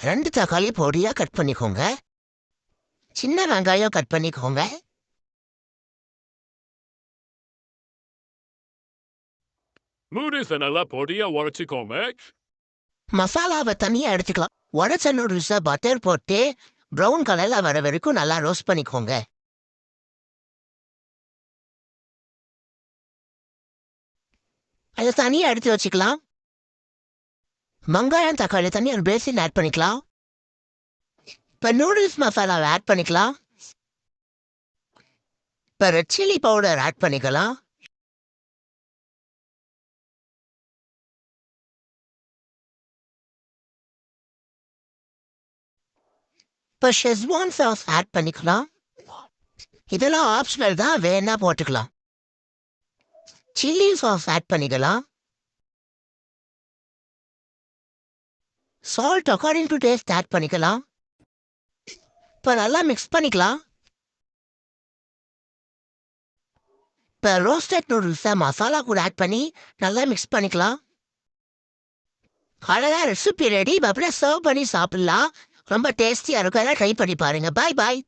2 தக்காளி பொடியா கட் பண்ணிக்கோங்க. சின்ன வெங்காயம் கட் பண்ணிக்கோங்க. நூடுல்ஸை நல்லா பொடியா உடைச்சிக்கோங்க. மசாலாவை தனியா எடுத்துக்கலாம். உடைச்ச நூடுல்ஸை பட்டர் போட்டு ப்ரௌன் கலர்ல வர வரைக்கும் நல்லா ரோஸ்ட் பண்ணிக்கோங்க. அதை தனியா எடுத்து வச்சுக்கலாம். வெங்காயம் தக்காளி தனியா ஒரு பேசின் ஆட் பண்ணிக்கலாம். இப்போ நூடுல்ஸ் மசாலாவை ஆட் பண்ணிக்கலாம். இப்போ ரெட் சில்லி பவுடர் ஆட் பண்ணிக்கலாம். இப்போ ஷெஸ்வான் சாஸ் ஆட் பண்ணிக்கலாம். இதெல்லாம் ஆப்ஷனல் தான், வேணா போட்டுக்கலாம். சில்லி சாஸ் ஆட் பண்ணிக்கலாம். Salt according to taste add பண்ணிக்கலாம். இப்போ நல்லா மிக்ஸ் பண்ணிக்கலாம். இப்போ ரோஸ்டட் நூடுல்ஸை மசாலா கூட ஆட் பண்ணி நல்லா மிக்ஸ் பண்ணிக்கலாம். அழகாக ரெசிபி ரெடி. அப்படியே சர்வ் பண்ணி சாப்பிட்லாம். ரொம்ப டேஸ்டியாக இருக்கும். எல்லாம் ட்ரை பண்ணி பாருங்கள். பாய் பாய்.